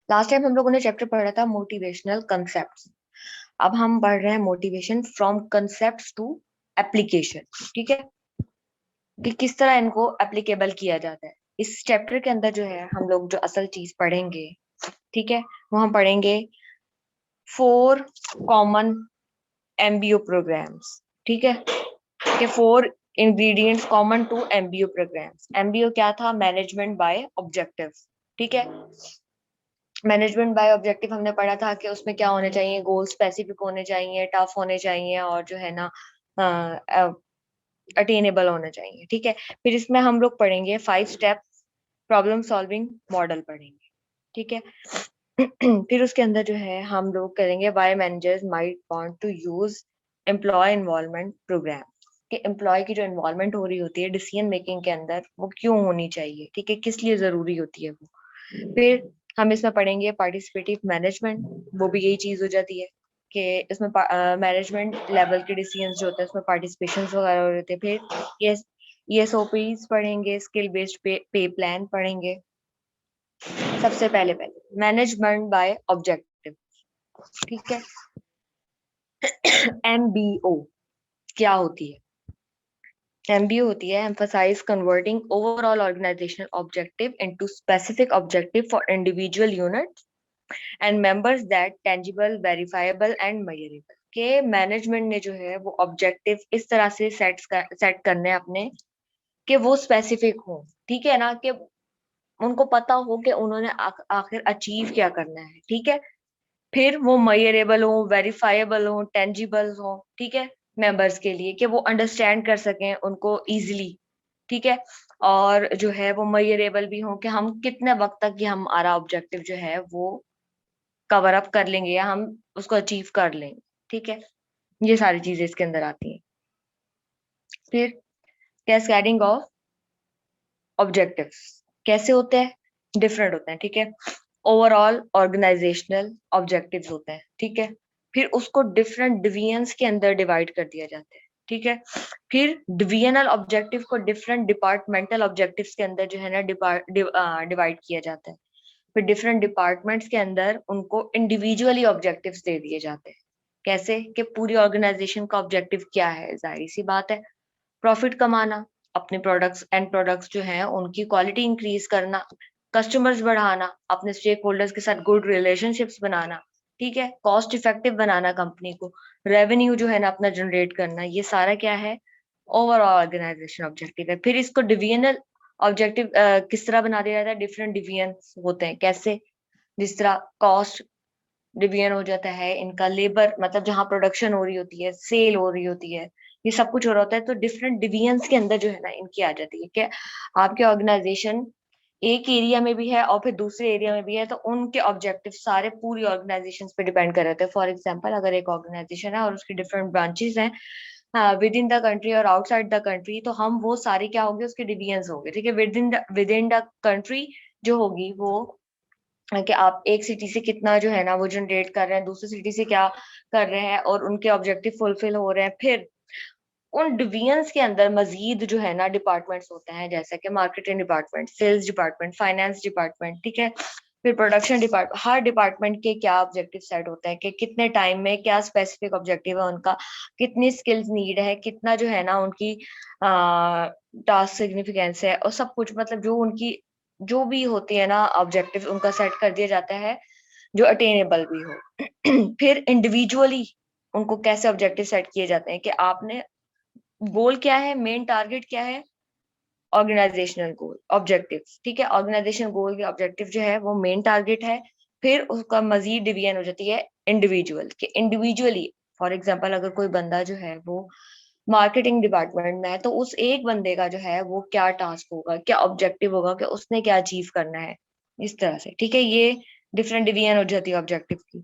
Last time हम लोगों ने चैप्टर पढ़ा था मोटिवेशनल कंसेप्ट। अब हम पढ़ रहे हैं motivation from concept to application. ठीक है, कि किस तरह इनको एप्लीकेबल किया जाता है। इस चैप्टर के अंदर जो है हम लोग जो असल चीज पढ़ेंगे, ठीक है, वो हम पढ़ेंगे 4 कॉमन एमबीओ प्रोग्राम्स। ठीक है, कि 4 ingredients common to MBO programs. MBO क्या था? Management by objective. ठीक है, मैनेजमेंट बाय ऑब्जेक्टिव हमने पढ़ा था कि उसमें क्या होने चाहिए, गोल स्पेसिफिक होने चाहिए, टफ होने चाहिए, और जो है ना अटेनेबल होना चाहिए। ठीक है, फिर इसमें हम लोग पढ़ेंगे 5 स्टेप प्रॉब्लम सॉल्विंग मॉडल पढ़ेंगे। ठीक है, फिर उसके अंदर जो है हम लोग करेंगे why managers might want to use employee involvement program, कि एम्प्लॉय की जो इन्वॉल्वमेंट हो रही होती है डिसीजन मेकिंग के अंदर, वो क्यों होनी चाहिए, ठीक है, किस लिए जरूरी होती है वो। फिर हम इसमें पढ़ेंगे पार्टिसिपेटिव मैनेजमेंट, वो भी यही चीज हो जाती है कि इसमें मैनेजमेंट लेवल के डिसीजंस जो होते हैं उसमें पार्टिसिपेशन वगैरह हो रहे थे। फिर ये ESOPs पढ़ेंगे, स्किल बेस्ड पे प्लान पढ़ेंगे। सबसे पहले पहले मैनेजमेंट बाय ऑब्जेक्टिव। ठीक है, MBO क्या होती है? MBO होती है emphasize converting overall organizational objective into specific objective for individual unit and members that tangible verifiable and measurable. के मैनेजमेंट ने जो है वो ऑब्जेक्टिव इस तरह से सेट करने हैं अपने, कि वो स्पेसिफिक हो। ठीक है ना, कि उनको पता हो कि उन्होंने आखिर अचीव क्या करना है। ठीक है, फिर वो मेजरेबल हो, वेरीफाइबल हो, टेंजिबल हो। ठीक है, मेंबर्स के लिए कि वो अंडरस्टैंड कर सकें उनको इजीली। ठीक है, और जो है वो मेजरेबल भी हो कि हम कितने वक्त तक ये हमारा ऑब्जेक्टिव जो है वो कवर अप कर लेंगे या हम उसको अचीव कर लेंगे। ठीक है, ये सारी चीजें इसके अंदर आती हैं। फिर कैस्केडिंग ऑफ ऑब्जेक्टिव्स कैसे होते हैं? डिफरेंट होते हैं। ठीक है, ओवरऑल ऑर्गेनाइजेशनल ऑब्जेक्टिव्स होते हैं। ठीक है, फिर उसको डिफरेंट डिवीजन्स के अंदर डिवाइड कर दिया जाता है। ठीक है, फिर डिवीजनल ऑब्जेक्टिव को डिफरेंट डिपार्टमेंटल ऑब्जेक्टिव्स के अंदर जो है ना डिवाइड किया जाता है। फिर डिफरेंट डिपार्टमेंट्स के अंदर उनको इंडिविजुअली ऑब्जेक्टिव्स दे दिए जाते हैं। कैसे? कि पूरी ऑर्गेनाइजेशन का ऑब्जेक्टिव क्या है? जाहिर सी बात है, प्रॉफिट कमाना, अपने प्रोडक्ट्स एंड प्रोडक्ट्स जो हैं उनकी क्वालिटी इंक्रीज करना, कस्टमर्स बढ़ाना, अपने स्टेक होल्डर्स के साथ गुड रिलेशनशिप्स बनाना। ठीक है, कॉस्ट इफेक्टिव बनाना कंपनी को, रेवेन्यू जो है ना अपना जनरेट करना, ये सारा क्या है? ओवरऑल ऑर्गेनाइजेशन ऑब्जेक्टिव है। फिर इसको डिविजनल ऑब्जेक्टिव किस तरह बना दिया जाता है? डिफरेंट डिवीजन होते हैं। कैसे? जिस तरह कॉस्ट डिवीजन हो जाता है इनका, लेबर मतलब जहाँ प्रोडक्शन हो रही होती है, सेल हो रही होती है, ये सब कुछ हो रहा होता है, तो डिफरेंट डिवीजन्स के अंदर जो है ना इनकी आ जाती है कि आपके ऑर्गेनाइजेशन एक एरिया में भी है और फिर दूसरे एरिया में भी है, तो उनके ऑब्जेक्टिव सारे पूरी ऑर्गेनाइजेशन पे डिपेंड कर रहे थे। फॉर एग्जाम्पल, अगर एक ऑर्गेनाइजेशन है और उसकी डिफरेंट ब्रांचेस हैं विद इन द कंट्री और आउटसाइड द कंट्री, तो हम वो सारे क्या होंगे? उसके डिवीजन्स होंगे। ठीक है, विद इन द कंट्री जो होगी वो कि आप एक सिटी से कितना जो है ना वो जनरेट कर रहे हैं, दूसरी सिटी से क्या कर रहे हैं, और उनके ऑब्जेक्टिव फुलफिल हो रहे हैं। फिर उन डिवीजन्स के अंदर मजीद जो है ना डिपार्टमेंट्स होते हैं, जैसे कि marketing department, sales department, finance department. ठीक है, फिर प्रोडक्शन डिपार्टमेंट। हर डिपार्टमेंट के क्या ऑब्जेक्टिव सेट होते हैं कि कितने टाइम में क्या स्पेसिफिक ऑब्जेक्टिव है उनका, कितनी स्किल्स नीड है, कितना जो है ना उनकी टास्क सिग्निफिकेंस है, और सब कुछ मतलब जो उनकी जो भी होती है ना ऑब्जेक्टिव उनका सेट कर दिया जाता है जो अटेनेबल भी हो। फिर इंडिविजुअली उनको कैसे ऑब्जेक्टिव सेट किए जाते हैं कि आपने गोल क्या है, मेन टारगेट क्या है, ऑर्गेनाइजेशनल गोल ऑब्जेक्टिव। ठीक है, ऑर्गेनाइजेशन गोल के ऑब्जेक्टिव जो है वो मेन टारगेट है। फिर उसका मजीद डिवीजन हो जाती है इंडिविजुअल के इंडिविजुअली। फॉर एग्जाम्पल, अगर कोई बंदा जो है वो मार्केटिंग डिपार्टमेंट में है, तो उस एक बंदे का जो है वो क्या टास्क होगा, क्या ऑब्जेक्टिव होगा, कि उसने क्या अचीव करना है, इस तरह से। ठीक है, ये डिफरेंट डिवीजन हो जाती है ऑब्जेक्टिव की।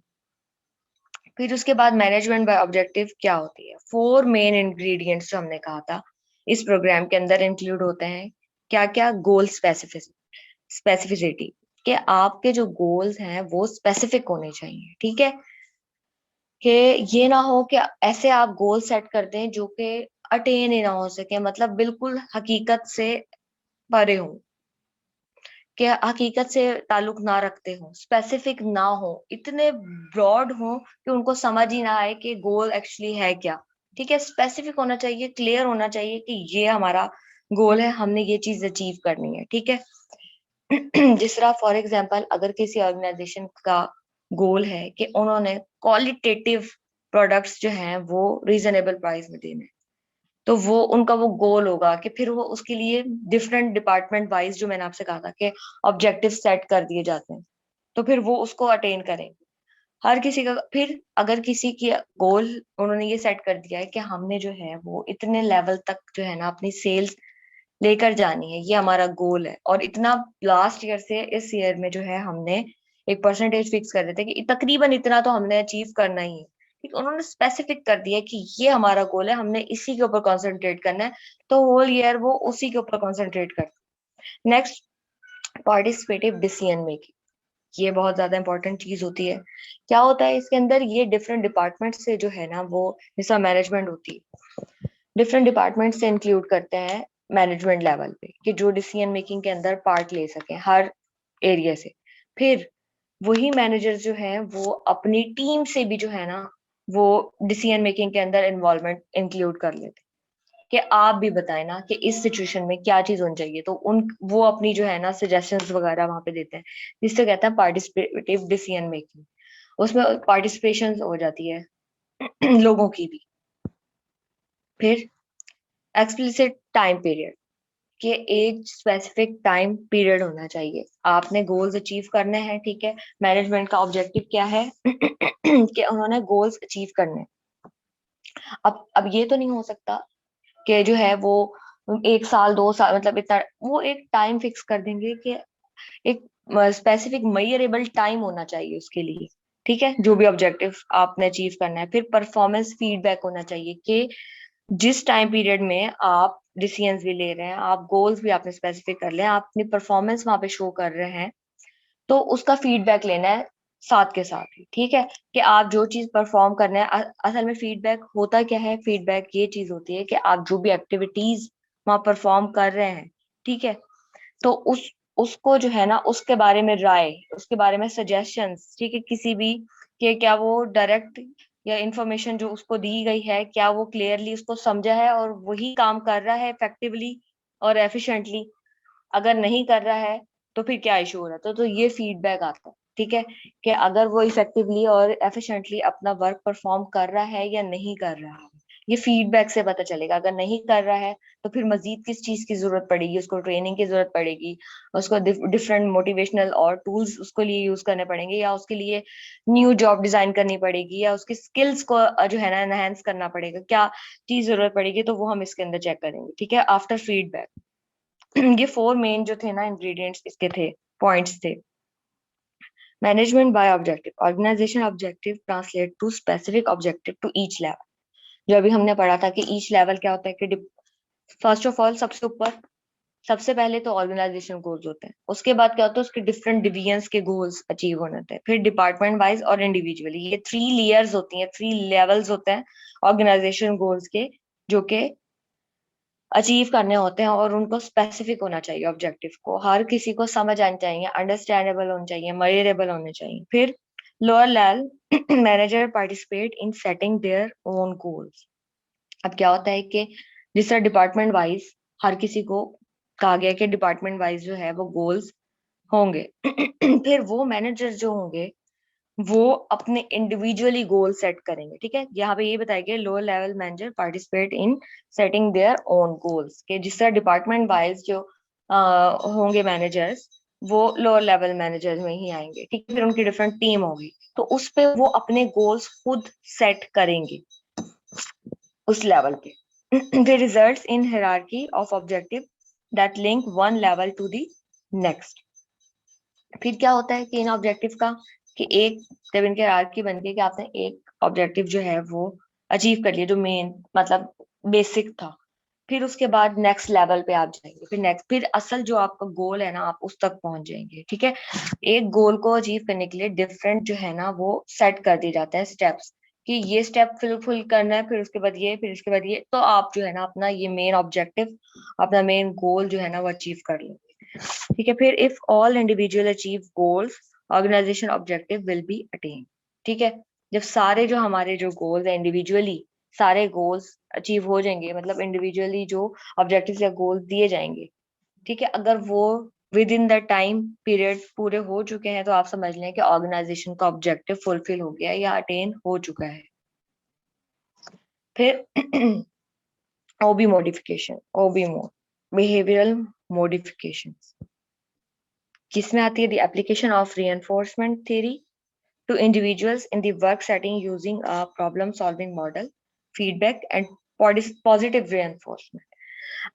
फिर उसके बाद मैनेजमेंट बाय ऑब्जेक्टिव क्या होती है? 4 मेन इंग्रेडिएंट्स जो हमने कहा था इस प्रोग्राम के अंदर इंक्लूड होते हैं। क्या क्या? गोल स्पेसिफिसिटी, कि आपके जो गोल्स हैं वो स्पेसिफिक होने चाहिए। ठीक है, कि ये ना हो कि ऐसे आप गोल सेट कर दें जो कि अटेन ही ना हो सके, मतलब बिल्कुल हकीकत से परे हो। कि हकीकत से ताल्लुक ना रखते हो, स्पेसिफिक ना हो, इतने ब्रॉड हो कि उनको समझ ही ना आए कि गोल एक्चुअली है क्या। ठीक है, स्पेसिफिक होना चाहिए, क्लियर होना चाहिए कि ये हमारा गोल है, हमने ये चीज अचीव करनी है। ठीक है। जिस तरह फॉर एग्जांपल अगर किसी ऑर्गेनाइजेशन का गोल है कि उन्होंने क्वालिटेटिव प्रोडक्ट्स जो हैं वो रीजनेबल प्राइस में देने, तो वो उनका वो गोल होगा कि फिर वो उसके लिए डिफरेंट डिपार्टमेंट वाइज, जो मैंने आपसे कहा था कि ऑब्जेक्टिव सेट कर दिए जाते हैं, तो फिर वो उसको अटेन करेंगे। हर किसी का फिर अगर किसी की गोल उन्होंने ये सेट कर दिया है कि हमने जो है वो इतने लेवल तक जो है ना अपनी सेल्स लेकर जानी है, ये हमारा गोल है, और इतना लास्ट ईयर से इस ईयर में जो है हमने एक परसेंटेज फिक्स कर देते कि तकरीबन इतना तो हमने अचीव करना ही है। ठीक, उन्होंने स्पेसिफिक कर दिया कि ये हमारा गोल है, हमने इसी के ऊपर कंसंट्रेट करना है, तो होल ईयर वो उसी के ऊपर कंसंट्रेट करते। नेक्स्ट, पार्टिसिपेटिव डिसीजन मेकिंग, ये बहुत ज्यादा इंपॉर्टेंट चीज होती है। क्या होता है इसके अंदर, ये डिफरेंट डिपार्टमेंट से जो है ना वो, जैसा मैनेजमेंट होती है, डिफरेंट डिपार्टमेंट से इंक्लूड करते हैं मैनेजमेंट लेवल पे, कि जो डिसीजन मेकिंग के अंदर पार्ट ले सके हर एरिया से। फिर वही मैनेजर जो है वो अपनी टीम से भी जो है ना वो डिसीजन मेकिंग के अंदर इन्वॉल्वमेंट इंक्लूड कर लेते हैं, कि आप भी बताएं ना कि इस सिचुएशन में क्या चीज होनी चाहिए, तो उन वो अपनी जो है ना सजेशंस वगैरह वहां पे देते हैं, जिससे कहते हैं पार्टिसिपेटिव डिसीजन मेकिंग। उसमें पार्टिसिपेशन हो जाती है लोगों की भी। फिर एक्सप्लिसिट टाइम पीरियड, कि एक स्पेसिफिक टाइम पीरियड होना चाहिए, आपने गोल्स अचीव करने हैं। ठीक है, मैनेजमेंट का ऑब्जेक्टिव क्या है कि उन्होंने गोल्स अचीव करने हैं। अब ये तो नहीं हो सकता कि जो है वो 1 साल 2 साल, मतलब इतना, वो एक टाइम फिक्स कर देंगे कि एक स्पेसिफिक मेजरेबल टाइम होना चाहिए उसके लिए। ठीक है, जो भी ऑब्जेक्टिव आपने अचीव करना है। फिर परफॉर्मेंस फीडबैक होना चाहिए कि जिस टाइम पीरियड में आप डिसीजंस भी ले रहे हैं, आप गोल्स भी आपने स्पेसिफिक कर ले हैं, आप अपनी परफॉर्मेंस वहां पे शो कर रहे हैं, तो उसका फीडबैक लेना है साथ के साथ ही। ठीक है, कि आप जो चीज परफॉर्म करना है, असल में फीडबैक होता क्या है, फीडबैक ये चीज होती है कि आप जो भी एक्टिविटीज वहां परफॉर्म कर रहे हैं, ठीक है, तो उसको जो है ना उसके बारे में राय, उसके बारे में सजेशंस, ठीक है, किसी भी, कि क्या वो डायरेक्ट या इंफॉर्मेशन जो उसको दी गई है, क्या वो क्लियरली उसको समझा है और वही काम कर रहा है इफेक्टिवली और एफिशिएंटली। अगर नहीं कर रहा है तो फिर क्या इशू हो रहा है, तो ये फीडबैक आता है। ठीक है, कि अगर वो इफेक्टिवली और एफिशिएंटली अपना वर्क परफॉर्म कर रहा है या नहीं कर रहा है, ये फीडबैक से पता चलेगा। अगर नहीं कर रहा है तो फिर मजीद किस चीज की जरूरत पड़ेगी, उसको ट्रेनिंग की जरूरत पड़ेगी, उसको डिफरेंट मोटिवेशनल और टूल्स उसको लिए यूज करने पड़ेंगे, या उसके लिए न्यू जॉब डिजाइन करनी पड़ेगी, या उसकी स्किल्स को जो है ना एनहेंस करना पड़ेगा, क्या चीज जरूरत पड़ेगी, तो वो हम इसके अंदर चेक करेंगे। ठीक है, आफ्टर फीडबैक ये 4 मेन जो थे ना इंग्रेडिएंट्स इसके थे, पॉइंट्स थे। Management by objective, organization objective translate to specific objective to each level. जो अभी हमने पढ़ा था कि ईच लेवल क्या होता है, कि फर्स्ट ऑफ ऑल सबसे ऊपर, सबसे पहले तो ऑर्गेनाइजेशन गोल्स होते हैं, उसके बाद क्या होता है उसके डिफरेंट डिवीजन्स के गोल्स अचीव होने होते हैं, फिर डिपार्टमेंट वाइज और इंडिविजुअली, ये 3 लेयर्स होती हैं, 3 लेवल्स होते हैं ऑर्गेनाइजेशन गोल्स के, जो कि अचीव करने होते हैं, और उनको स्पेसिफिक होना चाहिए, ऑब्जेक्टिव को हर किसी को समझ आनी चाहिए, अंडरस्टैंडेबल होनी चाहिए, मेजरेबल होने चाहिए। फिर lower level manager participate in setting their own goals. अब क्या होता है कि जिस तरह डिपार्टमेंट वाइज हर किसी को कहा गया कि डिपार्टमेंट वाइज जो है वो गोल्स होंगे फिर वो मैनेजर जो होंगे वो अपने इंडिविजुअली गोल सेट करेंगे। ठीक है, यहाँ पे ये बताया गया lower level manager participate in setting their own goals, के जिस तरह डिपार्टमेंट वाइज जो होंगे मैनेजर्स, वो लोअर लेवल मैनेजर्स में ही आएंगे। ठीक है, फिर उनकी डिफरेंट टीम होगी, तो उस पे वो अपने गोल्स खुद सेट करेंगे उस लेवल पे। फिर results in hierarchy of objective that link one level to the next. फिर क्या होता है कि इन ऑब्जेक्टिव का, कि एक, जब इनके हायरार्की बन गई कि आपने एक ऑब्जेक्टिव जो है वो अचीव कर लिया, जो मेन मतलब बेसिक था, फिर उसके बाद नेक्स्ट लेवल पे आप जाएंगे, फिर नेक्स्ट, फिर असल जो आपका गोल है ना आप उस तक पहुंच जाएंगे। ठीक है, एक गोल को अचीव करने के लिए डिफरेंट जो है ना वो सेट कर दिए जाते हैं स्टेप्स, कि ये स्टेप फुल करना है, फिर उसके बाद ये, फिर उसके बाद ये, तो आप जो है ना अपना ये मेन ऑब्जेक्टिव, अपना मेन गोल जो है ना वो अचीव कर लेंगे। ठीक है। फिर if all individual achieve goals, organization objective will be attain. ठीक है, जब सारे जो हमारे जो गोल्स है इंडिविजुअली सारे गोल्स अचीव हो जाएंगे, मतलब इंडिविजुअली जो ऑब्जेक्टिव्स या गोल्स दिए जाएंगे, ठीक है, अगर वो with in the time period पूरे हो चुके हैं, तो आप समझ लें कि ऑर्गेनाइजेशन का ऑब्जेक्टिव फुलफिल हो गया या अटेन हो चुका है। फिर OB modification, OB mod, behavioural modification, किसमें आती है? The application of reinforcement theory to individuals in the work setting using a problem solving model, feedback and positive reinforcement.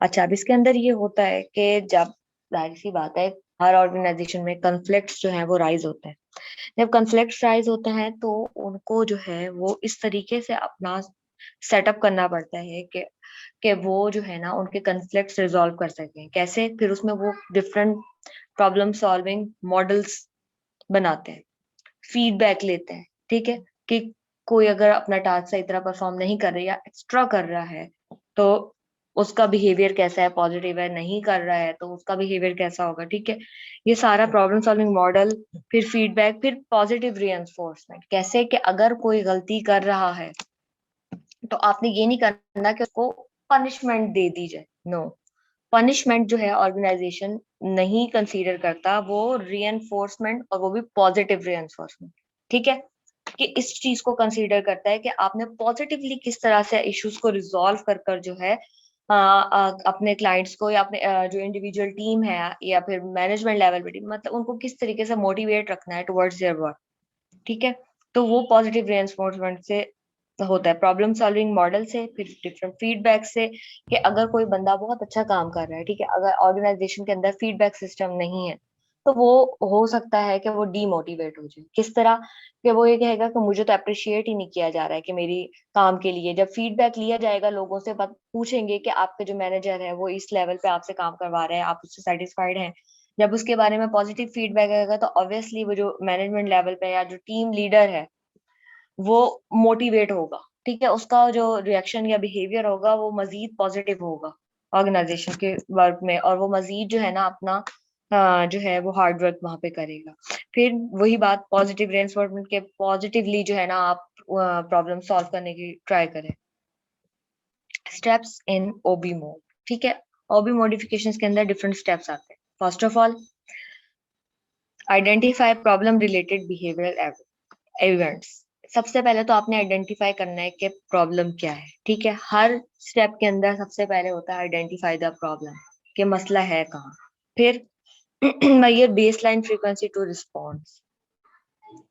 अच्छा, अब इसके अंदर ये होता है कि जब, जाहिर सी बात है, हर ऑर्गेनाइजेशन में कन्फ्लिक्ट्स जो है वो राइज होते हैं। जब कन्फ्लिक्ट्स राइज होते हैं तो उनको जो है वो इस तरीके से अपना सेटअप करना पड़ता है कि वो जो है ना उनके कन्फ्लिक्ट्स रिजॉल्व कर सकें। कैसे? फिर उसमें वो डिफरेंट प्रॉब्लम सॉल्विंग मॉडल्स बनाते हैं, फीडबैक लेते हैं। ठीक है, कि कोई अगर अपना टास्क सही तरह परफॉर्म नहीं कर रहा या एक्स्ट्रा कर रहा है तो उसका बिहेवियर कैसा है, पॉजिटिव है, नहीं कर रहा है तो उसका बिहेवियर कैसा होगा। ठीक है, ये सारा प्रॉब्लम सॉल्विंग मॉडल, फिर फीडबैक, फिर पॉजिटिव रीइंफोर्समेंट। कैसे? कि अगर कोई गलती कर रहा है तो आपने ये नहीं करना कि उसको पनिशमेंट दे दी जाए। नो, पनिशमेंट जो है ऑर्गेनाइजेशन नहीं कंसीडर करता, वो रीएनफोर्समेंट, और वो भी पॉजिटिव रीएनफोर्समेंट। ठीक है, कि इस चीज को कंसीडर करता है कि आपने पॉजिटिवली किस तरह से इश्यूज को रिजॉल्व कर कर जो है अपने क्लाइंट्स को या अपने जो इंडिविजुअल टीम है या फिर मैनेजमेंट लेवल पे टीम, मतलब उनको किस तरीके से मोटिवेट रखना है टुवर्ड्स देयर वर्क। ठीक है, तो वो पॉजिटिव रेन्फोर्समेंट से होता है, प्रॉब्लम सॉल्विंग मॉडल से, फिर डिफरेंट फीडबैक से, कि अगर कोई बंदा बहुत अच्छा काम कर रहा है, ठीक है, अगर ऑर्गेनाइजेशन के अंदर फीडबैक सिस्टम नहीं है तो वो हो सकता है कि वो डीमोटिवेट हो जाए। किस तरह? कि वो ये कहेगा कि मुझे तो अप्रिशिएट ही नहीं किया जा रहा है कि मेरी काम के लिए। जब फीडबैक लिया जाएगा, लोगों से बात पूछेंगे कि आपके जो मैनेजर है वो इस लेवल पे आपसे काम करवा रहे हैं, आप उससे सेटिस्फाइड हैं, जब उसके बारे में पॉजिटिव फीडबैक आएगा तो ऑब्वियसली वो जो मैनेजमेंट लेवल पे या जो टीम लीडर है वो मोटिवेट होगा। ठीक है, उसका जो रिएक्शन या बिहेवियर होगा वो मजीद पॉजिटिव होगा ऑर्गेनाइजेशन के वर्क में, और वो मजीद जो है ना अपना जो है वो हार्ड वर्क वहां पे करेगा। फिर वही बात पॉजिटिव रेनफोर्समेंट के, पॉजिटिवली जो है ना आप प्रॉब्लम सॉल्व करने की ट्राई करें। Steps in OB mod. ठीक है, ओबी मॉडिफिकेशंस के अंदर डिफरेंट स्टेप्स आते हैं। First of all, identify problem related behavioural events. सबसे पहले तो आपने आइडेंटिफाई करना है कि प्रॉब्लम क्या है। ठीक है, हर स्टेप के अंदर सबसे पहले होता है आइडेंटिफाई द प्रॉब्लम, कि मसला है कहाँ। फिर measure baseline frequency to response.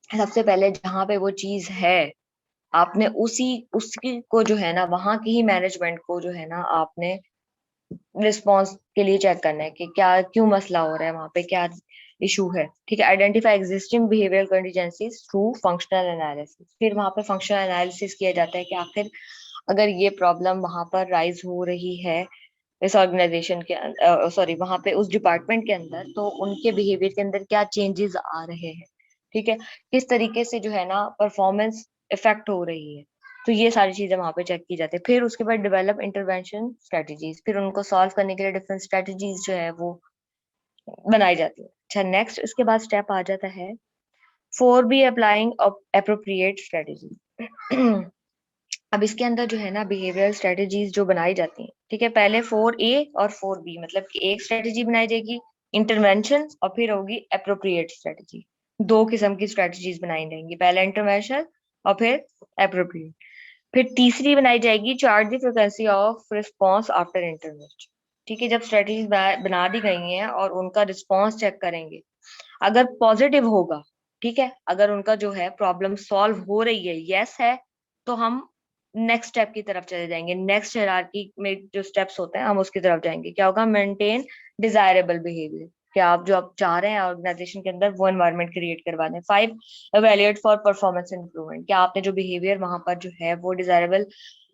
सबसे पहले जहां पे वो चीज है, आपने उसकी को जो है ना वहां की ही मैनेजमेंट को जो है ना आपने रिस्पॉन्स के लिए चेक करना है कि क्या, क्यों मसला हो रहा है, वहां पे क्या इशू है। ठीक है, identify existing behavioural contingencies through functional analysis. फिर वहां पे फंक्शनल एनालिसिस किया जाता है कि आखिर अगर ये प्रॉब्लम वहां पर राइज हो रही है इस ऑर्गेनाइजेशन के, सॉरी, वहां पे उस डिपार्टमेंट के अंदर, तो उनके बिहेवियर के अंदर क्या चेंजेस आ रहे हैं। ठीक है, किस तरीके से जो है ना परफॉर्मेंस इफेक्ट हो रही है। तो ये सारी चीजें वहां पे चेक की जाती है। फिर उसके बाद डेवलप इंटरवेंशन स्ट्रेटजीज, फिर उनको सॉल्व करने के लिए डिफरेंट स्ट्रेटजीज जो है वो बनाई जाती है। अच्छा, नेक्स्ट इसके बाद स्टेप आ जाता है four B applying appropriate strategy. अब इसके अंदर जो है ना बिहेवियरल स्ट्रेटजीज जो बनाई जाती हैं, ठीक है, पहले 4A और 4B, मतलब कि एक स्ट्रेटजी बनाई जाएगी इंटरवेंशन, और फिर होगी अप्रोप्रिएट स्ट्रेटजी। दो किस्म की स्ट्रेटजीज बनाई जाएंगी, पहले इंटरवेंशन और फिर अप्रोप्रिएट। फिर तीसरी बनाई जाएगी chart the frequency of response after intervention. ठीक है, जब स्ट्रेटजीज बना दी गई हैं और उनका रिस्पॉन्स चेक करेंगे, अगर पॉजिटिव होगा, ठीक है, अगर उनका जो है प्रॉब्लम सॉल्व हो रही है, यस है, तो हम नेक्स्ट स्टेप की तरफ चले जाएंगे। नेक्स्ट हायरार्की में जो स्टेप्स होते हैं हम उसकी तरफ जाएंगे। क्या होगा? मेंटेन डिजायरेबल बिहेवियर, कि आप जो आप चाह रहे हैं ऑर्गेनाइजेशन के अंदर वो एनवायरनमेंट क्रिएट करवा दें। 5, एवेल्युएट फॉर परफॉर्मेंस इंप्रूवमेंट, क्या आपने जो बिहेवियर वहां पर जो है वो डिजायरेबल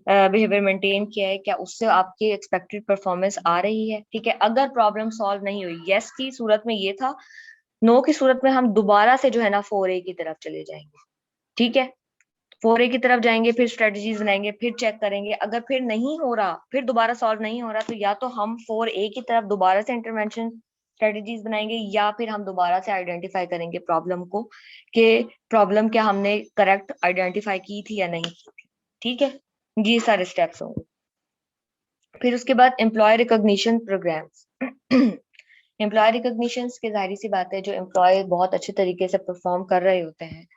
बिहेवियर मेंटेन किया है, क्या उससे आपकी एक्सपेक्टेड परफॉर्मेंस आ रही है। ठीक है, अगर प्रॉब्लम सॉल्व नहीं हुई, यस की सूरत में ये था, नो की सूरत में हम दोबारा से जो है ना 4A की तरफ चले जाएंगे। ठीक है, 4A की तरफ जाएंगे, फिर स्ट्रेटजीज बनाएंगे, फिर चेक करेंगे, अगर फिर नहीं हो रहा, फिर दोबारा सॉल्व नहीं हो रहा, तो या तो हम 4A की तरफ दोबारा से इंटरवेंशन स्ट्रेटजीज बनाएंगे, या फिर हम दोबारा से आइडेंटिफाई करेंगे प्रॉब्लम को कि प्रॉब्लम क्या हमने करेक्ट आइडेंटिफाई की थी या नहीं की थी। ठीक है, ये सारे स्टेप्स होंगे। फिर उसके बाद employee recognition programs. Employee recognition की जाहिर सी बात है, जो एम्प्लॉय बहुत अच्छे तरीके से परफॉर्म कर रहे होते हैं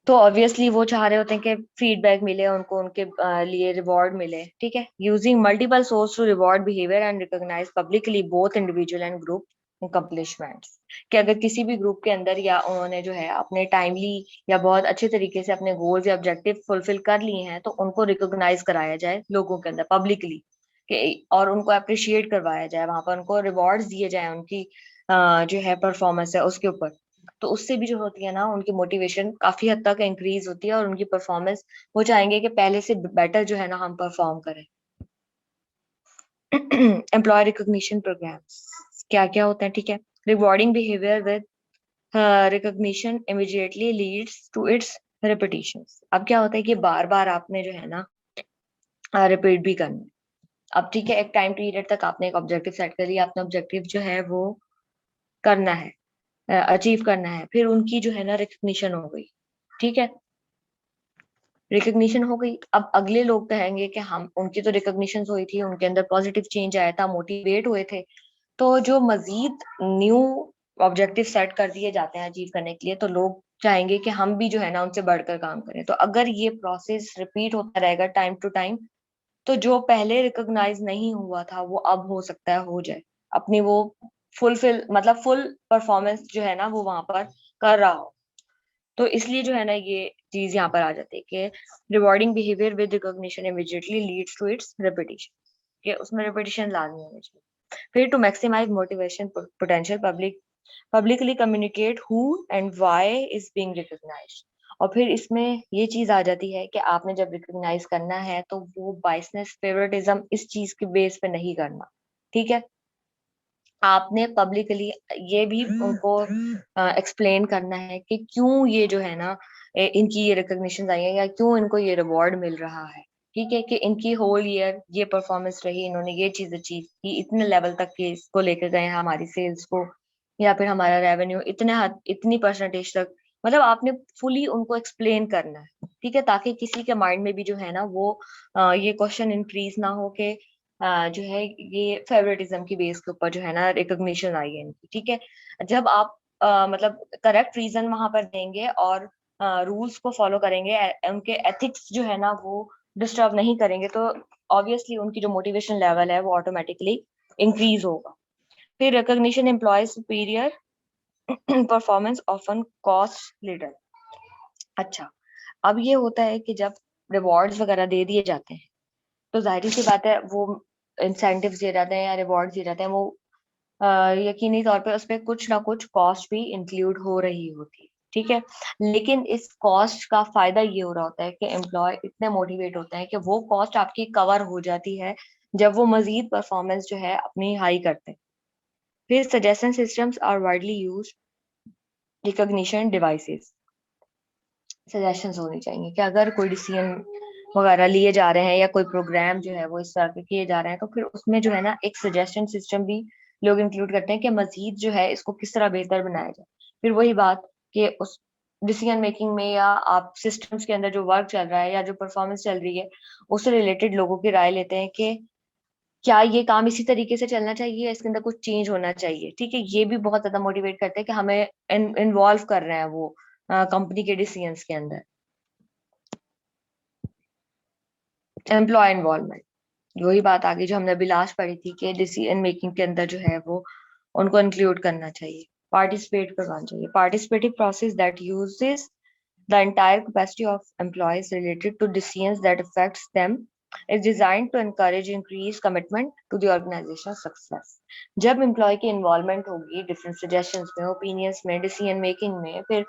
तो ऑब्वियसली वो चाह रहे होते हैं कि फीडबैक मिले उनको, उनके लिए रिवॉर्ड मिले। ठीक है, using multiple source to reward behaviour and recognize publicly both individual and group accomplishments. कि अगर किसी भी ग्रुप के अंदर या उन्होंने जो है अपने टाइमली या बहुत अच्छे तरीके से अपने गोल्स या ऑब्जेक्टिव फुलफिल कर लिए हैं, तो उनको रिकॉग्नाइज कराया जाए लोगों के अंदर पब्लिकली, और उनको अप्रिशिएट करवाया जाए, वहां पर उनको रिवॉर्ड्स दिए जाए उनकी जो है परफॉर्मेंस है उसके ऊपर। तो उससे भी जो होती है ना, उनकी मोटिवेशन काफी हद तक इंक्रीज होती है और उनकी परफॉर्मेंस, वो चाहेंगे कि पहले से बेटर जो है ना हम परफॉर्म करें। एम्प्लॉय रिकॉग्निशन प्रोग्राम्स क्या क्या होते हैं? ठीक है, rewarding behaviour with recognition immediately leads to its repetition. अब क्या होता है कि बार बार आपने जो है ना रिपीट भी करना है। अब ठीक है, एक टाइम पीरियड तक आपने एक ऑब्जेक्टिव सेट कर लिया, अपना ऑब्जेक्टिव जो है वो करना है, अचीव करना है, फिर उनकी जो है ना रिकग्निशन हो गई। ठीक है, रिकग्निशन हो गई, अब अगले लोग कहेंगे कि हम, उनकी तो रिकग्निशन हुई थी, उनके अंदर पॉजिटिव चेंज आया था, मोटिवेट हुए थे, तो जो मजीद न्यू ऑब्जेक्टिव सेट कर दिए जाते हैं अचीव करने के लिए, तो लोग चाहेंगे कि हम भी जो है ना उनसे बढ़कर काम करें। तो अगर ये प्रोसेस रिपीट होता रहेगा टाइम टू टाइम, तो जो पहले रिकॉग्नाइज नहीं हुआ था वो अब हो सकता है हो जाए, अपनी वो फुलफिल, मतलब फुल परफॉर्मेंस जो है ना वो वहां पर कर रहा हो। तो इसलिए जो है ना ये चीज यहाँ पर आ जाती है कि rewarding behaviour with recognition immediately leads to its repetition, कि उसमें रिपीटिशन लानी होनी चाहिए। फिर to maximize motivation potential, publicly communicate who and why is being recognized. और फिर इसमें ये चीज आ जाती है कि आपने जब रिकॉग्नाइज करना है तो वो बाइसनेस, फेवरेटिज्म इस चीज के बेस पे नहीं करना। ठीक है, आपने पब्लिकली ये भी उनको एक्सप्लेन करना है कि क्यों ये जो है ना इनकी ये रिकॉग्निशन आई है या क्यों इनको ये रिवॉर्ड मिल रहा है। ठीक है, कि इनकी होल ईयर ये परफॉर्मेंस रही, इन्होंने ये चीज अचीव की, इतने लेवल तक के इसको लेकर गए हैं हमारी सेल्स को, या फिर हमारा रेवेन्यू इतने हद, इतनी परसेंटेज तक। मतलब आपने फुली उनको एक्सप्लेन करना है। ठीक है, ताकि किसी के माइंड में भी जो है ना वो ये क्वेश्चन इंक्रीज ना हो के जो है ये फेवरेटिज्म की बेस के ऊपर जो है ना रिकॉग्निशन आई है इनकी। ठीक है, जब आप मतलब करेक्ट रीजन वहां पर देंगे और रूल्स को फॉलो करेंगे, उनके एथिक्स जो है ना वो डिस्टर्ब नहीं करेंगे, तो ऑब्वियसली उनकी जो मोटिवेशन लेवल है वो ऑटोमेटिकली इंक्रीज होगा। फिर recognition employee superior performance often cost leader. अच्छा, अब ये होता है कि जब रिवॉर्ड्स वगैरह दे दिए जाते हैं, तो जाहिर सी बात है वो इंसेंटिव्स दिए जाते हैं या रिवॉर्ड दिए जाते हैं, वो यकीनी तौर पे उसपे कुछ ना कुछ कॉस्ट भी इंक्लूड हो रही होती है। ठीक है, लेकिन इस कॉस्ट का फायदा ये हो रहा होता है कि एम्प्लॉय इतने मोटिवेट होते हैं कि वो कॉस्ट आपकी कवर हो जाती है जब वो मजीद परफॉर्मेंस जो है अपनी हाई करते हैं। फिर suggestion systems are widely use recognition devices. Suggestions होनी चाहिए कि अगर कोई डिसीजन वगैरह लिए जा रहे हैं या कोई प्रोग्राम जो है वो इस तरह के किए जा रहे हैं, तो फिर उसमें जो है ना एक सजेशन सिस्टम भी लोग इंक्लूड करते हैं कि मजीद जो है इसको किस तरह बेहतर बनाया जाए। फिर वही बात कि उस डिसीजन मेकिंग में या आप सिस्टम्स के अंदर जो वर्क चल रहा है या जो परफॉर्मेंस चल रही है उससे रिलेटेड लोगों की राय लेते हैं कि क्या ये काम इसी तरीके से चलना चाहिए या इसके अंदर कुछ चेंज होना चाहिए। ठीक है, ये भी बहुत ज्यादा मोटिवेट करते हैं कि हमें इन्वॉल्व कर रहे हैं वो कंपनी के डिसीजंस के अंदर। एम्प्लॉय इन्वॉल्वमेंट, वही बात आगे जो हमने अभी लास्ट पढ़ी थी कि डिसीजन मेकिंग के अंदर जो है वो उनको इंक्लूड करना चाहिए, पार्टिसिपेट करवाना चाहिए। Participative process that uses the entire capacity of employees related to decisions that affects them is designed to encourage increased commitment to the organizational success। जब एम्प्लॉय की इन्वॉल्वमेंट होगी डिफरेंट सजेशंस में, opinions में, decision making में, फिर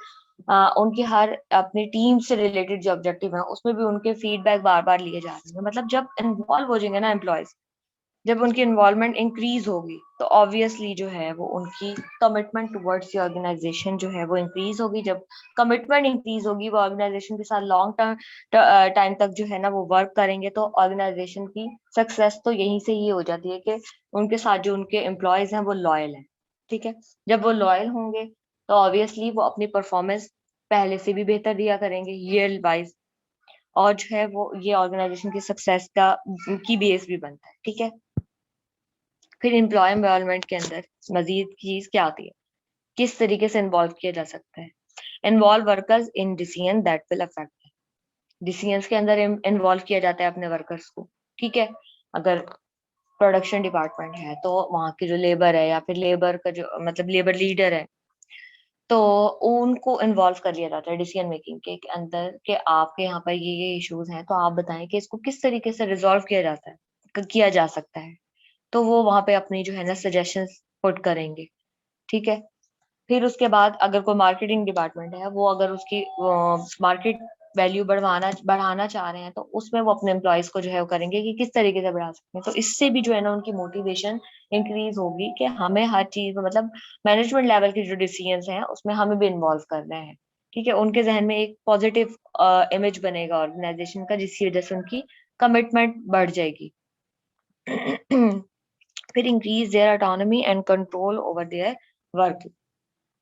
उनकी हर अपनी team से रिलेटेड जो ऑब्जेक्टिव है उसमें भी उनके फीडबैक बार बार लिए जा रहे हैं। मतलब जब इन्वॉल्व हो जाएंगे ना एम्प्लॉयज, जब उनकी इन्वॉल्वमेंट इंक्रीज होगी तो ऑब्वियसली जो है वो उनकी कमिटमेंट टुवर्ड्स द ऑर्गेनाइजेशन जो है वो इंक्रीज होगी। जब कमिटमेंट इंक्रीज होगी, वो ऑर्गेनाइजेशन के साथ लॉन्ग टर्म टाइम तक जो है ना वो वर्क करेंगे, तो ऑर्गेनाइजेशन की सक्सेस तो यहीं से ही हो जाती है कि उनके साथ जो उनके एम्प्लॉयज हैं वो लॉयल हैं। ठीक है, जब वो लॉयल होंगे तो ऑब्वियसली वो अपनी परफॉर्मेंस पहले से भी बेहतर दिया करेंगे ईयर वाइज, और जो है वो ये ऑर्गेनाइजेशन की सक्सेस का की बेस भी बनता है। ठीक है, फिर एम्प्लॉय एनवायरनमेंट के अंदर मजीद चीज क्या आती है, किस तरीके से इन्वॉल्व किया जा सकता है। Involve workers in decision that will affect, decisions के अंदर इन्वॉल्व किया जाता है अपने वर्कर्स को। ठीक है, अगर प्रोडक्शन डिपार्टमेंट है तो वहाँ की जो लेबर है या फिर लेबर का जो मतलब लेबर लीडर है, तो उनको इन्वॉल्व कर लिया जाता है डिसीजन मेकिंग के अंदर कि आपके यहाँ पर ये इश्यूज हैं, तो आप बताएं कि इसको किस तरीके से रिजॉल्व किया जाता है, किया जा सकता है। तो वो वहां पे अपनी जो है ना सजेशंस पुट करेंगे। ठीक है, फिर उसके बाद अगर कोई मार्केटिंग डिपार्टमेंट है, वो अगर उसकी मार्केट वैल्यू बढ़वाना बढ़ाना चाह रहे हैं, तो उसमें वो अपने एम्प्लॉयज को जो है वो करेंगे कि किस तरीके से बढ़ा सकते हैं। तो इससे भी जो है ना उनकी मोटिवेशन इंक्रीज होगी कि हमें हर चीज में मतलब मैनेजमेंट लेवल के जो डिसीजंस हैं उसमें हमें भी इन्वॉल्व करना है। ठीक है, उनके जहन में एक पॉजिटिव इमेज बनेगा ऑर्गेनाइजेशन का, जिसकी वजह से उनकी कमिटमेंट बढ़ जाएगी। फिर increase their autonomy and control over their work.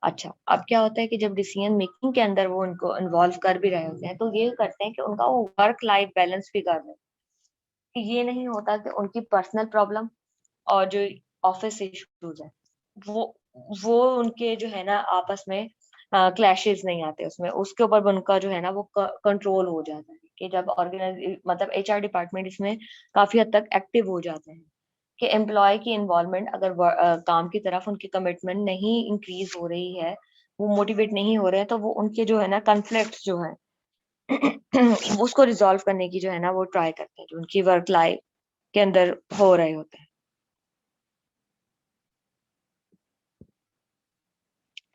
अच्छा, अब क्या होता है कि जब डिसीजन मेकिंग के अंदर वो उनको इन्वॉल्व कर भी रहे होते हैं, तो ये करते हैं कि उनका वो वर्क लाइफ बैलेंस भी कर रहे हैं, कि ये नहीं होता कि उनकी पर्सनल प्रॉब्लम और जो ऑफिस इश्यूज है वो वो उनके जो है ना आपस में क्लैशेस नहीं आते उसमें, उसके ऊपर उनका जो है ना वो कंट्रोल हो जाता है कि जब ऑर्गेनाइज मतलब एचआर डिपार्टमेंट इसमें काफी हद तक एक्टिव हो जाते हैं कि एम्प्लॉय की इन्वॉल्वमेंट अगर काम की तरफ उनकी कमिटमेंट नहीं इंक्रीज हो रही है, वो मोटिवेट नहीं हो रहे हैं, तो वो उनके जो है ना कन्फ्लिक्ट जो है उसको रिजॉल्व करने की जो है ना वो ट्राई करते हैं जो उनकी वर्क लाइफ के अंदर हो रहे होते हैं।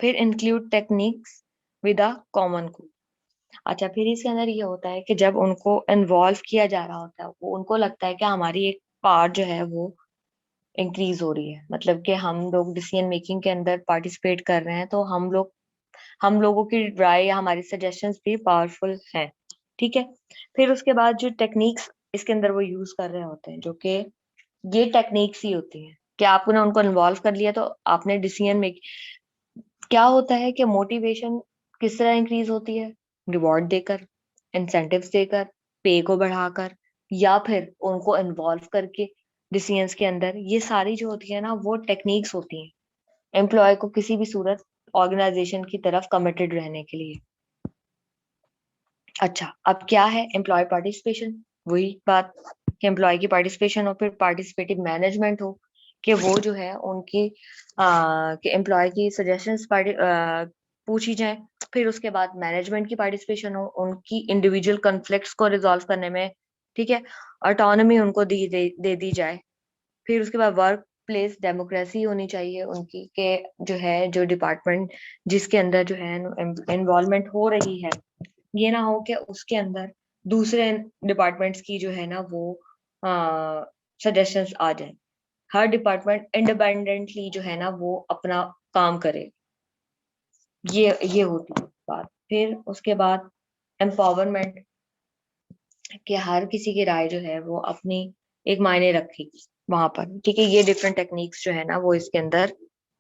फिर include techniques with a common goal. अच्छा, फिर इसके अंदर ये होता है कि जब उनको इन्वॉल्व किया जा रहा होता है, वो उनको लगता है कि हमारी एक पार्ट जो है वो इंक्रीज हो रही है, मतलब कि हम लोग डिसीजन मेकिंग के अंदर पार्टिसिपेट कर रहे हैं, तो हम लोगों की राय या हमारी सजेशंस भी पावरफुल हैं। ठीक है, फिर उसके बाद जो टेक्निक्स इसके अंदर वो यूज कर रहे होते हैं, जो कि ये टेक्निक्स ही होती हैं कि आपने उनको इन्वॉल्व कर लिया, तो आपने डिसीजन मेक क्या होता है कि मोटिवेशन किस तरह इंक्रीज होती है, रिवॉर्ड देकर, इंसेंटिव्स देकर, पे को बढ़ाकर, या फिर उनको इन्वॉल्व करके डिसीजंस के अंदर। ये सारी जो होती है ना वो टेक्निक्स होती हैं एम्प्लॉय को किसी भी सूरत ऑर्गेनाइजेशन की तरफ कमिटेड रहने के लिए। अच्छा, अब क्या है एम्प्लॉय पार्टिसिपेशन, वही बात कि एम्प्लॉय की पार्टिसिपेशन हो, फिर पार्टिसिपेटिव मैनेजमेंट हो कि वो जो है उनकी कि एम्प्लॉय की सजेशंस पूछी जाए, फिर उसके बाद मैनेजमेंट की पार्टिसिपेशन हो उनकी इंडिविजुअल कॉन्फ्लिक्ट्स को रिजॉल्व करने में। ठीक है, ऑटोनॉमी उनको दे दी जाए। फिर उसके बाद वर्क प्लेस डेमोक्रेसी होनी चाहिए उनकी के जो है जो डिपार्टमेंट जिसके अंदर जो है इन्वॉल्वमेंट हो रही है, ये ना हो कि उसके अंदर दूसरे डिपार्टमेंट्स की जो है ना वो सजेशंस आ जाए। हर डिपार्टमेंट इंडिपेंडेंटली जो है ना वो अपना काम करे, ये होती है बात। फिर उसके बाद एम्पावरमेंट, कि हर किसी की राय जो है वो अपनी एक मायने रखेगी वहां पर। ठीक है, ये डिफरेंट टेक्निक्स जो है ना वो इसके अंदर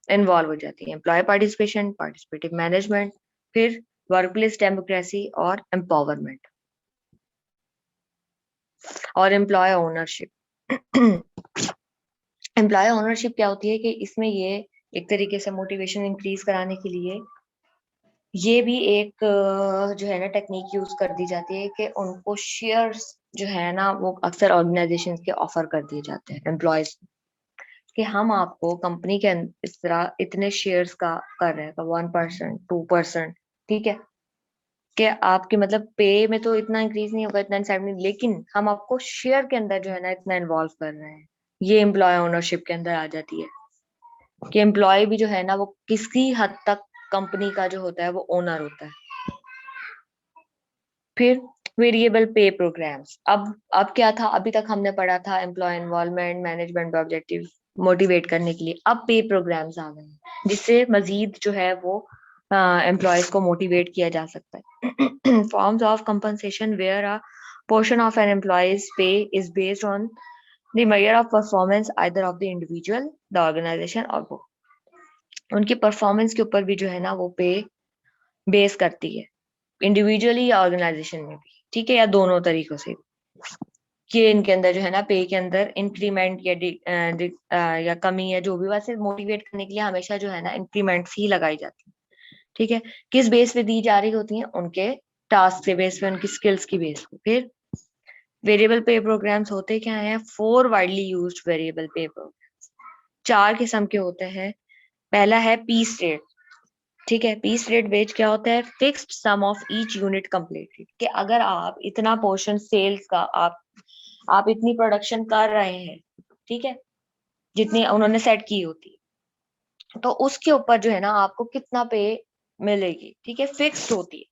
इन्वॉल्व हो जाती है, एम्प्लॉय पार्टिसिपेशन, पार्टिसिपेटिव मैनेजमेंट, फिर वर्क प्लेस डेमोक्रेसी और एम्पावरमेंट और एम्प्लॉय ओनरशिप। एम्प्लॉय ओनरशिप क्या होती है कि इसमें ये एक तरीके से मोटिवेशन इंक्रीज कराने के लिए ये भी एक जो है ना टेक्निक यूज कर दी जाती है कि उनको शेयर्स जो है ना वो अक्सर ऑर्गेनाइजेशन के ऑफर कर दिए जाते हैं एम्प्लॉयज, कि हम आपको कंपनी के इस तरह इतने शेयर्स का कर रहे हैं, 1%, 2%। ठीक है, कि आपके मतलब पे में तो इतना इंक्रीज नहीं होगा, इतना इंसेंटिव नहीं, लेकिन हम आपको शेयर के अंदर जो है ना इतना इन्वॉल्व कर रहे हैं। ये एम्प्लॉय ओनरशिप के अंदर आ जाती है कि एम्प्लॉय भी जो है ना वो किसी हद तक कंपनी का जो होता है वो ओनर होता है। फिर वेरिएबल पे प्रोग्राम्स, अब क्या था, अभी तक हमने पढ़ा था employee involvement, management objective motivate करने के लिए, अब पे प्रोग्राम्स आ गए हैं जिससे मजीद जो है वो एम्प्लॉयज को मोटिवेट किया जा सकता है। Forms of compensation where a portion of an employee's pay is based on the measure of performance either of the individual, the organization or both. उनकी परफॉर्मेंस के ऊपर भी जो है ना वो पे बेस करती है, इंडिविजुअली या ऑर्गेनाइजेशन में भी, ठीक है, या दोनों तरीकों से, कि इनके अंदर जो है ना पे के अंदर इंक्रीमेंट या या कमी या जो भी, वैसे मोटिवेट करने के लिए हमेशा जो है ना इंक्रीमेंट्स ही लगाई जाती है, ठीक है। किस बेस पे दी जा रही होती है, उनके टास्क के बेस पे, उनकी स्किल्स की बेस पे। फिर वेरिएबल पे प्रोग्राम्स होते क्या हैं, 4 वाइडली यूज्ड वेरिएबल पे प्रोग्राम, 4 किस्म के होते हैं। पहला है पीस रेट, ठीक है। पीस रेट वेज क्या होता है, fixed sum of each unit completed, कि अगर आप इतना पोर्शन सेल्स का, आप इतनी प्रोडक्शन कर रहे हैं, ठीक है, जितनी उन्होंने सेट की होती है, तो उसके ऊपर जो है ना आपको कितना पे मिलेगी, ठीक है, फिक्स्ड होती है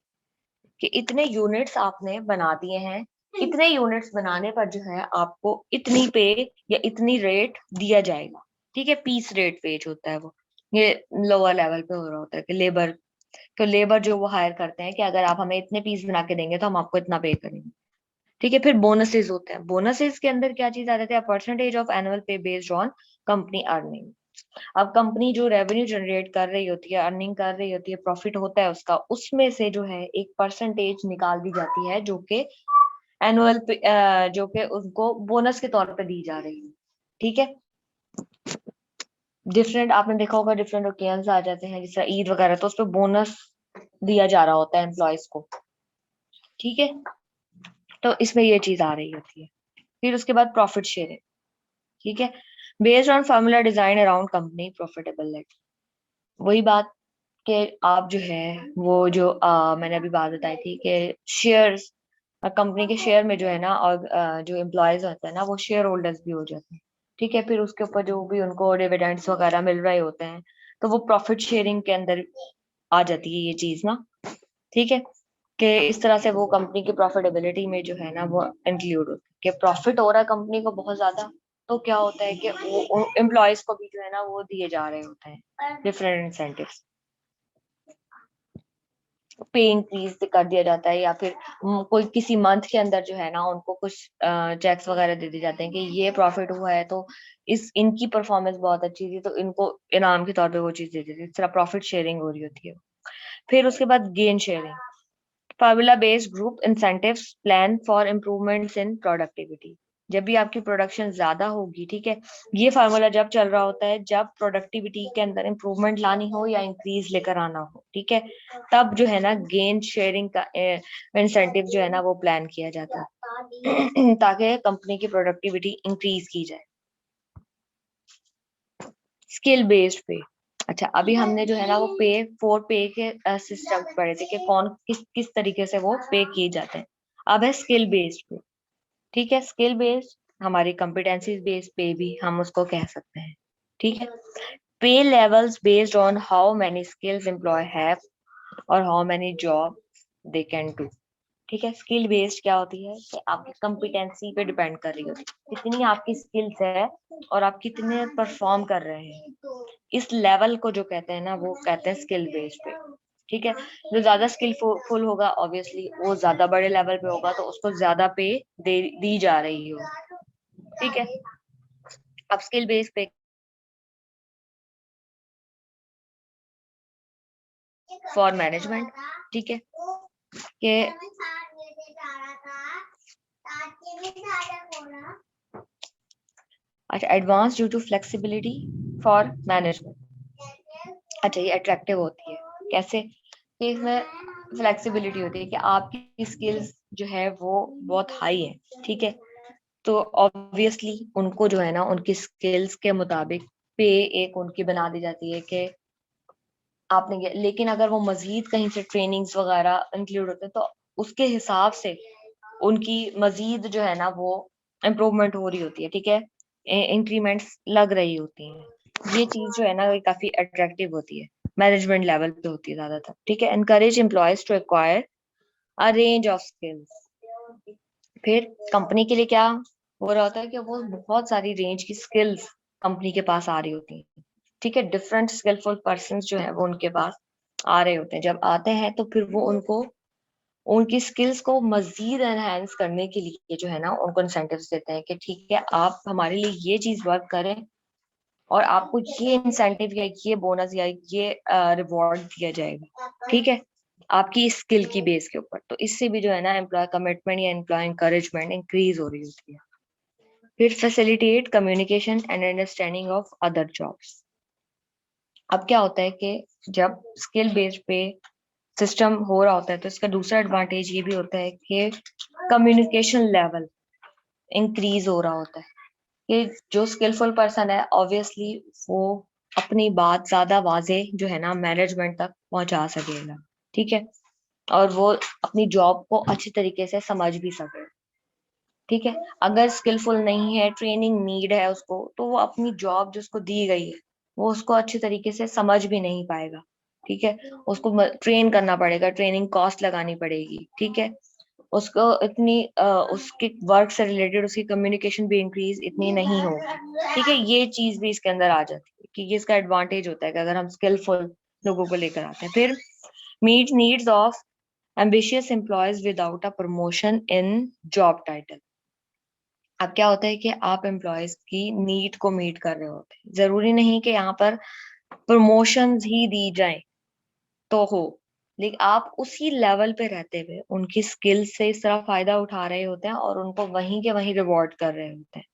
कि इतने यूनिट्स आपने बना दिए हैं, इतने यूनिट्स बनाने पर जो है आपको इतनी पे या इतनी रेट दिया जाएगा, ठीक है। पीस रेट वेज होता है वो, ये लोअर लेवल पे हो रहा होता है कि लेबर, तो लेबर जो वो हायर करते हैं कि अगर आप हमें इतने पीस बना के देंगे तो हम आपको इतना पे करेंगे, ठीक है। फिर बोनसेस होते हैं, बोनसेस के अंदर क्या चीज आ जाती है, परसेंटेज ऑफ एनुअल पे बेस्ड ऑन कंपनी अर्निंग। अब कंपनी जो रेवेन्यू जनरेट कर रही होती है, अर्निंग कर रही होती है, प्रॉफिट होता है उसका, उसमें से जो है एक परसेंटेज निकाल दी जाती है जो कि एनुअल पे, जो कि उनको बोनस के तौर पे दी जा रही है, ठीक है। डिफरेंट, आपने देखा होगा डिफरेंट ओकेजन्स आ जाते हैं, जैसे ईद वगैरह, तो उस पर बोनस दिया जा रहा होता है एम्प्लॉयज को, ठीक है। तो इसमें ये चीज आ रही होती है। फिर उसके बाद प्रॉफिट शेयरिंग, ठीक है, based on formula design around company profitability. वही बात कि आप जो है वो जो मैंने अभी बात बताई थी कि शेयर्स, कंपनी के शेयर में जो है ना, और जो एम्प्लॉयज होते हैं ना वो शेयर होल्डर्स भी हो जाते हैं, ठीक है। फिर उसके ऊपर जो भी उनको डिविडेंड्स वगैरह मिल रहे होते हैं, तो वो प्रॉफिट शेयरिंग के अंदर आ जाती है ये चीज ना, ठीक है। कि इस तरह से वो कंपनी की प्रॉफिटेबिलिटी में जो है ना वो इंक्लूड होती है, कि प्रॉफिट हो रहा है कंपनी को बहुत ज्यादा, तो क्या होता है कि वो एम्प्लॉयज को भी जो है ना वो दिए जा रहे होते हैं डिफरेंट इंसेंटिव्स, पे इंक्रीज कर दिया जाता है, या फिर कोई किसी मंथ के अंदर जो है ना उनको कुछ चेक्स वगैरह दे दिए जाते हैं कि ये प्रॉफिट हुआ है, तो इस इनकी परफॉर्मेंस बहुत अच्छी थी तो इनको इनाम के तौर पे वो चीज दे देती है, इस तरह प्रॉफिट शेयरिंग हो रही होती है। फिर उसके बाद gain sharing, formula based group incentives plan for improvements in productivity. जब भी आपकी प्रोडक्शन ज्यादा होगी, ठीक है, ये फार्मूला जब चल रहा होता है जब प्रोडक्टिविटी के अंदर इम्प्रूवमेंट लानी हो या इंक्रीज लेकर आना हो, ठीक है, तब जो है ना गेन शेयरिंग का इंसेंटिव जो है ना वो प्लान किया जाता है ताकि कंपनी की प्रोडक्टिविटी इंक्रीज की जाए। स्किल बेस्ड पे, अच्छा अभी हमने जो है ना वो पे, 4 पे के सिस्टम पढ़े थे कि कौन किस किस तरीके से वो पे किए जाते हैं। अब है स्किल बेस्ड पे, ठीक है। स्किल बेस्ड, हमारी कॉम्पिटेंसीज बेस्ड पे भी हम उसको कह सकते हैं, ठीक है। Pay levels based on how many skills employ have और how many job they can do, ठीक है। स्किल बेस्ड क्या होती है कि आपकी कॉम्पिटेंसी पे डिपेंड कर रही होती है, कितनी आपकी स्किल्स है और आप कितने परफॉर्म कर रहे हैं, इस लेवल को जो कहते हैं ना वो कहते हैं स्किल बेस्ड पे, ठीक है। जो ज्यादा स्किलफुल होगा ऑब्वियसली वो ज्यादा बड़े लेवल पे होगा, तो उसको ज्यादा पे दी जा रही हो, ठीक है। अब skill based pay for management, ठीक है, कि अच्छा advance due to flexibility for management, अच्छा ये अट्रैक्टिव होती है कैसे, कि इसमें फ्लेक्सिबिलिटी होती है कि आपकी स्किल्स जो है वो बहुत हाई है, ठीक है, तो ऑब्वियसली उनको जो है ना उनकी स्किल्स के मुताबिक पे एक उनकी बना दी जाती है कि आपने लेकिन अगर वो मजीद कहीं से ट्रेनिंग्स वगैरह इंक्लूड होते हैं तो उसके हिसाब से उनकी मजीद जो है ना वो इम्प्रूवमेंट हो रही होती है, ठीक है, इंक्रीमेंट्स लग रही होती हैं। ये चीज जो है ना वो काफी अट्रैक्टिव होती है, मैनेजमेंट लेवल पे होती है ज्यादातर, ठीक है। Encourage employees to acquire a range of skills, फिर कंपनी के लिए क्या हो रहा होता है कि वो बहुत सारी रेंज की स्किल्स कंपनी के पास आ रही होती हैं। ठीक है, डिफरेंट स्किलफुल पर्सन जो है वो उनके पास आ रहे होते हैं। जब आते हैं तो फिर वो उनको उनकी स्किल्स को मजीद एनहांस करने के लिए जो है ना उनको इंसेंटिव्स देते हैं कि ठीक है आप हमारे लिए ये चीज वर्क करें और आपको ये इंसेंटिव या ये बोनस या ये रिवॉर्ड दिया जाएगा। ठीक है, आपकी स्किल की बेस के ऊपर। तो इससे भी जो है ना एम्प्लॉय कमिटमेंट या एम्प्लॉय इंकरेजमेंट इंक्रीज हो रही होती है। फिर facilitate communication and understanding of other jobs. अब क्या होता है कि जब स्किल बेस्ड पे सिस्टम हो रहा होता है तो इसका दूसरा एडवांटेज ये भी होता है कि कम्युनिकेशन लेवल इंक्रीज हो रहा होता है कि जो स्किलफुल पर्सन है ऑब्वियसली वो अपनी बात ज्यादा वाजे जो है ना मैनेजमेंट तक पहुंचा सकेगा। ठीक है, और वो अपनी जॉब को अच्छी तरीके से समझ भी सके। ठीक है, अगर स्किलफुल नहीं है, ट्रेनिंग नीड है उसको, तो वो अपनी जॉब जो उसको दी गई है वो उसको अच्छी तरीके से समझ भी नहीं पाएगा। ठीक है, उसको ट्रेन करना पड़ेगा, ट्रेनिंग कॉस्ट लगानी पड़ेगी। ठीक है, उसको इतनी उसके वर्क से रिलेटेड उसकी कम्युनिकेशन भी इंक्रीज इतनी नहीं होगी। ठीक है, ये चीज भी इसके अंदर आ जाती है कि ये इसका एडवांटेज होता है कि अगर हम स्किलफुल लोगों को लेकर आते हैं। फिर meet needs of ambitious employees without a promotion in job title. अब क्या होता है कि आप एम्प्लॉयज की नीड को मीट कर रहे होते हैं, जरूरी नहीं कि यहाँ पर प्रमोशंस ही दी जाए तो हो, लेकिन आप उसी लेवल पे रहते हुए उनकी स्किल से इस तरह फायदा उठा रहे होते हैं और उनको वहीं के वहीं रिवॉर्ड कर रहे होते हैं।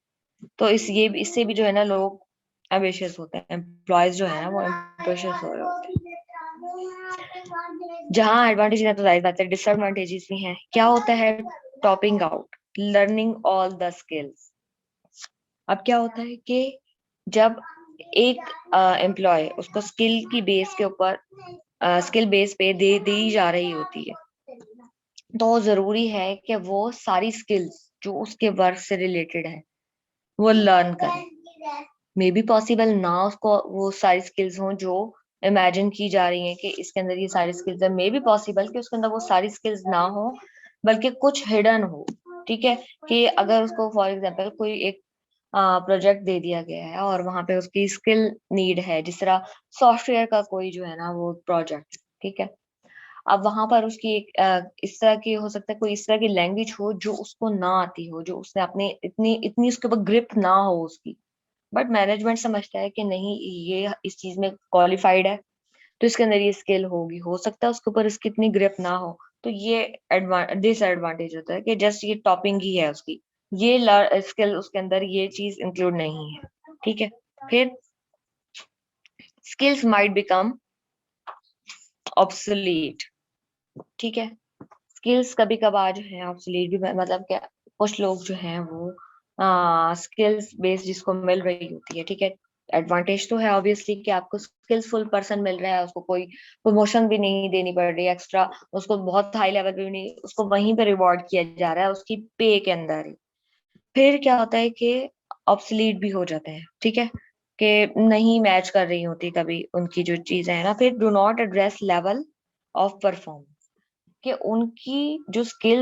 तो इससे भी जो है ना लोग एम्बिशियस होते हैं, एम्प्लॉयज जो है ना वो एम्बिशियस हो रहे होते हैं। जहाँ एडवांटेज है तो जाहिर बात है डिसएडवांटेजेस भी हैं। क्या होता है topping out, learning all the skills. अब क्या होता है कि जब एक एम्प्लॉय उसको स्किल की बेस के ऊपर स्किल बेस पे दे दी जा रही होती है तो जरूरी है कि वो सारी स्किल्स जो उसके वर्क से रिलेटेड है वो लर्न करे। मे बी पॉसिबल ना उसको वो सारी स्किल्स हों जो इमेजिन की जा रही हैं कि इसके अंदर ये सारी स्किल्स है। मे बी पॉसिबल कि उसके अंदर वो सारी स्किल्स ना हो बल्कि कुछ हिडन हो। ठीक है, कि अगर उसको फॉर एग्जांपल कोई एक प्रोजेक्ट दे दिया गया है और वहां पे उसकी स्किल नीड है, जिस तरह सॉफ्टवेयर का कोई जो है ना वो प्रोजेक्ट। ठीक है, अब वहां पर उसकी एक इस तरह की हो सकता है, कोई इस तरह की लैंग्वेज हो जो उसको ना आती हो, जो उसने अपने इतनी इतनी उसके ऊपर ग्रिप ना हो उसकी, बट मैनेजमेंट समझता है कि नहीं ये इस चीज में क्वालिफाइड है तो इसके अंदर ये स्किल होगी। हो सकता है उसके ऊपर इसकी इतनी ग्रिप ना हो, तो ये डिसएडवांटेज होता है कि जस्ट ये टॉपिंग ही है उसकी, ये स्किल उसके अंदर ये चीज इंक्लूड नहीं है। ठीक है, फिर स्किल्स माइट बिकम ऑब्सोलीट। ठीक है, स्किल्स कभी कभार जो है ऑब्सोलीट भी, मतलब क्या, कुछ लोग जो हैं वो स्किल्स बेस्ड जिसको मिल रही होती है। ठीक है, एडवांटेज तो है ऑब्वियसली कि आपको स्किल्सफुल पर्सन मिल रहा है, उसको कोई प्रमोशन भी नहीं देनी पड़ रही है एक्स्ट्रा, उसको बहुत हाई लेवल पे भी नहीं, उसको वहीं पे रिवॉर्ड किया जा रहा है उसकी पे के अंदर ही। फिर क्या होता है कि ऑब्सोलीट भी हो जाते हैं। ठीक है, कि नहीं मैच कर रही होती कभी उनकी जो चीजें है ना। फिर do not address level of performance, कि उनकी जो स्किल्स